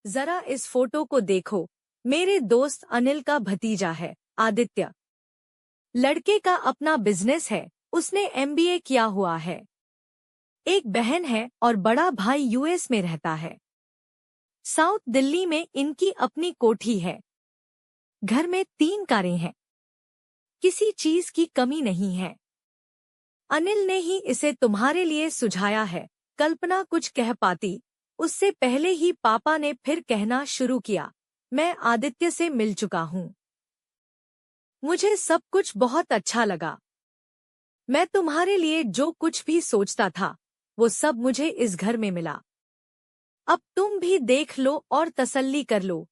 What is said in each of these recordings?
जरा इस फोटो को देखो, मेरे दोस्त अनिल का भतीजा है, आदित्य। लड़के का अपना बिजनेस है, उसने एमबीए किया हुआ है। एक बहन है और बड़ा भाई यूएस में रहता है। साउथ दिल्ली में इनकी अपनी कोठी है। घर में 3 कारें हैं। किसी चीज की कमी नहीं है। अनिल ने ही इसे तुम्हारे लिए सुझाया है। कल्पना कुछ कह पाती, उससे पहले ही पापा ने फिर कहना शुरू किया, मैं आदित्य से मिल चुका हूँ। मुझे सब कुछ बहुत अच्छा लगा। मैं तुम्हारे लिए जो कुछ भी सोचता था, वो सब मुझे इस घर में मिला। अब तुम भी देख लो और तसल्ली कर लो।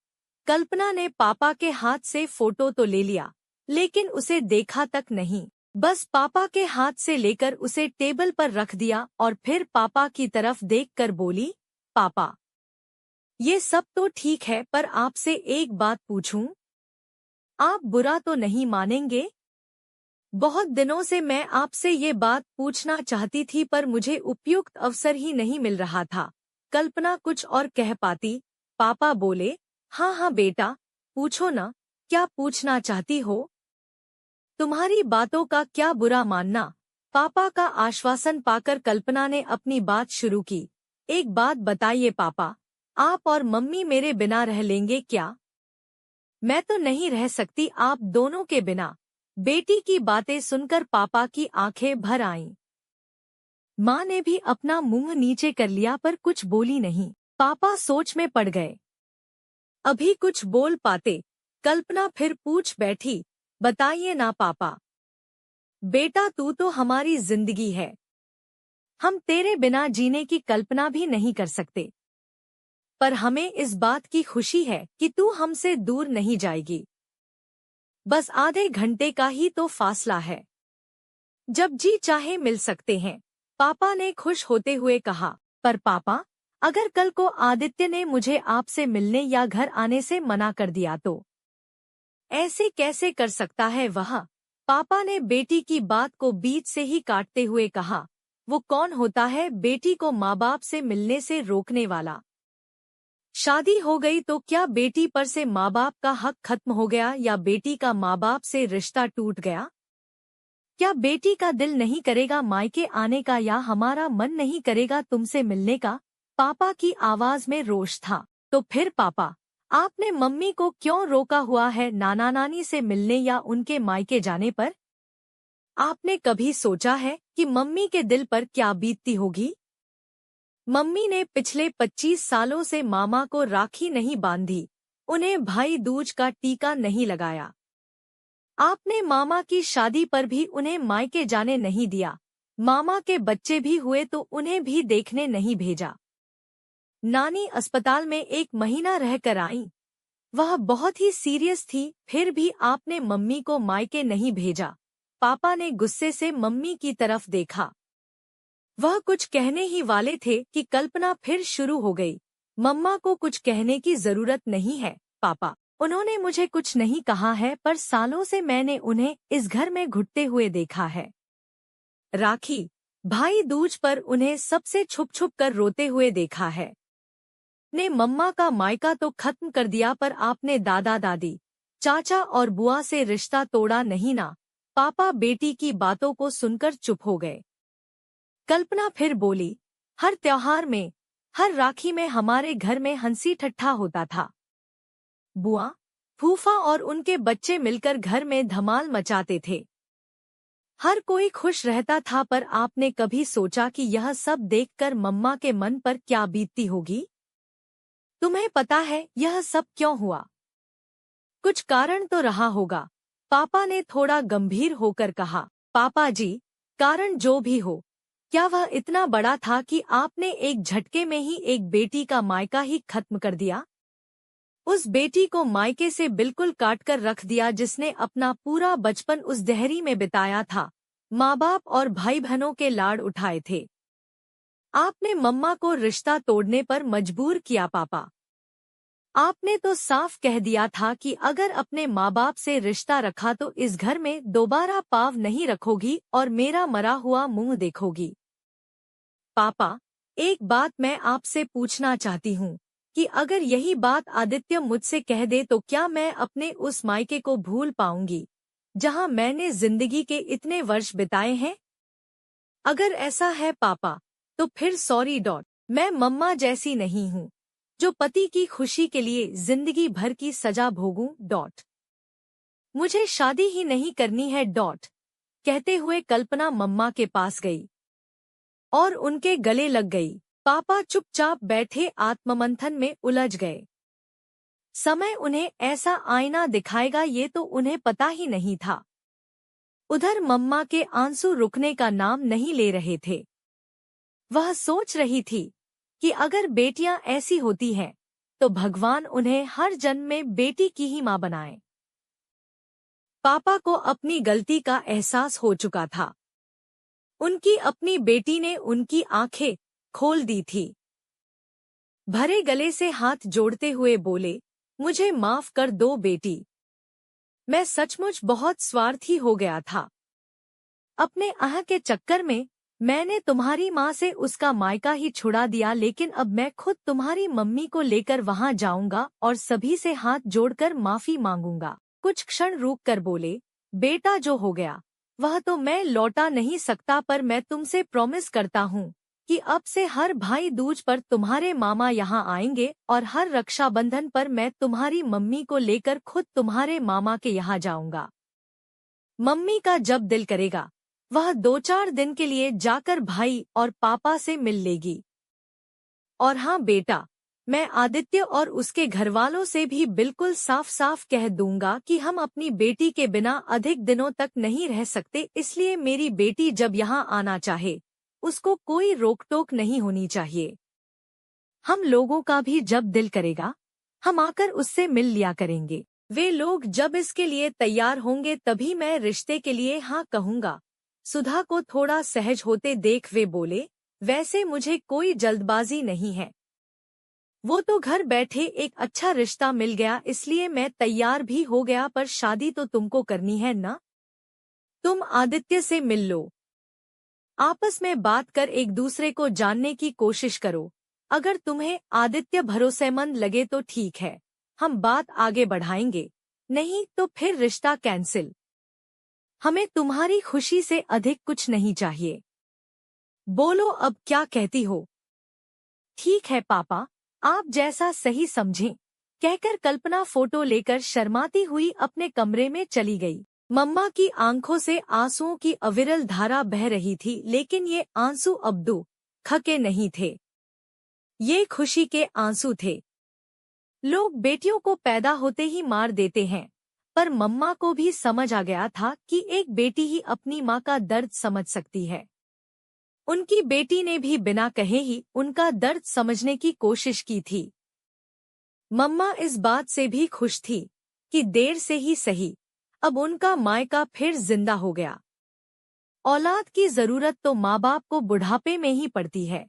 कल्पना ने पापा के हाथ से फोटो तो ले लिया, लेकिन उसे देखा तक नहीं। बस पापा के हाथ से लेकर उसे टेबल पर रख दिया और फिर पापा की तरफ देखकर बोली, पापा, ये सब तो ठीक है, पर आपसे एक बात पूछूं? आप बुरा तो नहीं मानेंगे? बहुत दिनों से मैं आपसे ये बात पूछना चाहती थी, पर मुझे उपयुक्त अवसर ही नहीं मिल रहा था। कल्पना कुछ और कह पाती। पापा बोले, हाँ हाँ बेटा, पूछो ना, क्या पूछना चाहती हो? तुम्हारी बातों का क्या बुरा मानना। पापा का आश्वासन पाकर कल्पना ने अपनी बात शुरू की। एक बात बताइए पापा, आप और मम्मी मेरे बिना रह लेंगे क्या? मैं तो नहीं रह सकती आप दोनों के बिना। बेटी की बातें सुनकर पापा की आंखें भर आईं। माँ ने भी अपना मुंह नीचे कर लिया, पर कुछ बोली नहीं। पापा सोच में पड़ गए। अभी कुछ बोल पाते। कल्पना फिर पूछ बैठी, बताइए ना पापा। बेटा, तू तो हमारी जिंदगी है। हम तेरे बिना जीने की कल्पना भी नहीं कर सकते। पर हमें इस बात की खुशी है कि तू हमसे दूर नहीं जाएगी। बस आधे घंटे का ही तो फासला है। जब जी चाहे मिल सकते हैं। पापा ने खुश होते हुए कहा। पर पापा, अगर कल को आदित्य ने मुझे आपसे मिलने या घर आने से मना कर दिया तो? ऐसे कैसे कर सकता है वह? पापा ने बेटी की बात को बीच से ही काटते हुए कहा। वो कौन होता है बेटी को माँ बाप से मिलने से रोकने वाला? शादी हो गई तो क्या बेटी पर से माँ बाप का हक खत्म हो गया, या बेटी का माँ बाप से रिश्ता टूट गया? क्या बेटी का दिल नहीं करेगा मायके आने का, या हमारा मन नहीं करेगा तुमसे मिलने का? पापा की आवाज में रोष था। तो फिर पापा, आपने मम्मी को क्यों रोका हुआ है नाना नानी से मिलने या उनके मायके जाने पर? आपने कभी सोचा है कि मम्मी के दिल पर क्या बीतती होगी? मम्मी ने पिछले 25 सालों से मामा को राखी नहीं बांधी, उन्हें भाई दूज का टीका नहीं लगाया। आपने मामा की शादी पर भी उन्हें मायके जाने नहीं दिया। मामा के बच्चे भी हुए तो उन्हें भी देखने नहीं भेजा। नानी अस्पताल में 1 महीना रहकर आई। वह बहुत ही सीरियस थी, फिर भी आपने मम्मी को मायके नहीं भेजा। पापा ने गुस्से से मम्मी की तरफ देखा। वह कुछ कहने ही वाले थे कि कल्पना फिर शुरू हो गई। मम्मा को कुछ कहने की जरूरत नहीं है पापा। उन्होंने मुझे कुछ नहीं कहा है, पर सालों से मैंने उन्हें इस घर में घुटते हुए देखा है। राखी, भाई दूज पर उन्हें सबसे छुप छुप कर रोते हुए देखा है। ने मम्मा का मायका तो खत्म कर दिया, पर आपने दादा दादी, चाचा और बुआ से रिश्ता तोड़ा नहीं ना? पापा बेटी की बातों को सुनकर चुप हो गए। कल्पना फिर बोली, हर त्योहार में, हर राखी में हमारे घर में हंसी ठट्ठा होता था। बुआ, फूफा और उनके बच्चे मिलकर घर में धमाल मचाते थे। हर कोई खुश रहता था, पर आपने कभी सोचा कि यह सब देखकर मम्मा के मन पर क्या बीतती होगी? तुम्हें पता है यह सब क्यों हुआ? कुछ कारण तो रहा होगा। पापा ने थोड़ा गंभीर होकर कहा। पापा जी, कारण जो भी हो, क्या वह इतना बड़ा था कि आपने एक झटके में ही एक बेटी का मायका ही खत्म कर दिया? उस बेटी को मायके से बिल्कुल काट कर रख दिया, जिसने अपना पूरा बचपन उस देहरी में बिताया था, माँ बाप और भाई बहनों के लाड उठाए थे। आपने मम्मा को रिश्ता तोड़ने पर मजबूर किया पापा। आपने तो साफ कह दिया था कि अगर अपने माँ बाप से रिश्ता रखा तो इस घर में दोबारा पाँव नहीं रखोगी और मेरा मरा हुआ मुंह देखोगी। पापा, एक बात मैं आपसे पूछना चाहती हूँ, कि अगर यही बात आदित्य मुझसे कह दे तो क्या मैं अपने उस मायके को भूल पाऊंगी जहां मैंने जिंदगी के इतने वर्ष बिताए हैं। अगर ऐसा है पापा तो फिर सॉरी डॉट। मैं मम्मा जैसी नहीं हूँ जो पति की खुशी के लिए जिंदगी भर की सजा भोगूं डॉट। मुझे शादी ही नहीं करनी है डॉट। कहते हुए कल्पना मम्मा के पास गई और उनके गले लग गई। पापा चुपचाप बैठे आत्ममंथन में उलझ गए। समय उन्हें ऐसा आईना दिखाएगा ये तो उन्हें पता ही नहीं था। उधर मम्मा के आंसू रुकने का नाम नहीं ले रहे थे। वह सोच रही थी कि अगर बेटियां ऐसी होती हैं तो भगवान उन्हें हर जन्म में बेटी की ही मां बनाए। पापा को अपनी गलती का एहसास हो चुका था। उनकी अपनी बेटी ने उनकी आंखें खोल दी थी। भरे गले से हाथ जोड़ते हुए बोले, मुझे माफ कर दो बेटी। मैं सचमुच बहुत स्वार्थी हो गया था। अपने अह के चक्कर में मैंने तुम्हारी माँ से उसका मायका ही छुड़ा दिया, लेकिन अब मैं खुद तुम्हारी मम्मी को लेकर वहां जाऊंगा और सभी से हाथ जोड़कर माफी मांगूंगा। कुछ क्षण रुक कर बोले, बेटा जो हो गया वह तो मैं लौटा नहीं सकता, पर मैं तुमसे प्रॉमिस करता हूँ कि अब से हर भाई दूज पर तुम्हारे मामा यहाँ आएंगे और हर रक्षाबंधन पर मैं तुम्हारी मम्मी को लेकर खुद तुम्हारे मामा के यहाँ जाऊंगा। मम्मी का जब दिल करेगा वह 2-4 दिन के लिए जाकर भाई और पापा से मिल लेगी। और हाँ बेटा, मैं आदित्य और उसके घरवालों से भी बिल्कुल साफ साफ कह दूंगा कि हम अपनी बेटी के बिना अधिक दिनों तक नहीं रह सकते, इसलिए मेरी बेटी जब यहाँ आना चाहे उसको कोई रोक टोक नहीं होनी चाहिए। हम लोगों का भी जब दिल करेगा हम आकर उससे मिल लिया करेंगे। वे लोग जब इसके लिए तैयार होंगे तभी मैं रिश्ते के लिए हाँ कहूँगा। सुधा को थोड़ा सहज होते देख वे बोले, वैसे मुझे कोई जल्दबाजी नहीं है। वो तो घर बैठे एक अच्छा रिश्ता मिल गया इसलिए मैं तैयार भी हो गया, पर शादी तो तुमको करनी है ना। तुम आदित्य से मिल लो, आपस में बात कर एक दूसरे को जानने की कोशिश करो। अगर तुम्हें आदित्य भरोसेमंद लगे तो ठीक है, हम बात आगे बढ़ाएंगे, नहीं तो फिर रिश्ता कैंसिल। हमें तुम्हारी खुशी से अधिक कुछ नहीं चाहिए। बोलो अब क्या कहती हो। ठीक है पापा, आप जैसा सही समझें, कहकर कल्पना फोटो लेकर शर्माती हुई अपने कमरे में चली गई। मम्मा की आंखों से आंसुओं की अविरल धारा बह रही थी, लेकिन ये आंसू अब्दू खके नहीं थे, ये खुशी के आंसू थे। लोग बेटियों को पैदा होते ही मार देते हैं, पर मम्मा को भी समझ आ गया था कि एक बेटी ही अपनी माँ का दर्द समझ सकती है। उनकी बेटी ने भी बिना कहे ही उनका दर्द समझने की कोशिश की थी। मम्मा इस बात से भी खुश थी कि देर से ही सही अब उनका मायका फिर जिंदा हो गया। औलाद की जरूरत तो माँ बाप को बुढ़ापे में ही पड़ती है।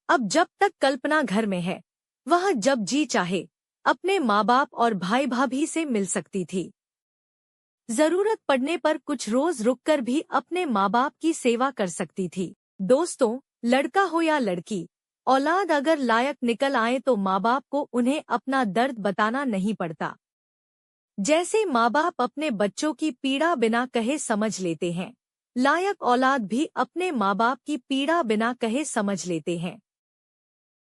अब जब तक कल्पना घर में है वह जब जी चाहे अपने माँ बाप और भाई भाभी से मिल सकती थी। जरूरत पड़ने पर कुछ रोज रुककर भी अपने माँ बाप की सेवा कर सकती थी। दोस्तों, लड़का हो या लड़की, औलाद अगर लायक निकल आए तो माँ बाप को उन्हें अपना दर्द बताना नहीं पड़ता। जैसे माँ बाप अपने बच्चों की पीड़ा बिना कहे समझ लेते हैं, लायक औलाद भी अपने माँ बाप की पीड़ा बिना कहे समझ लेते हैं।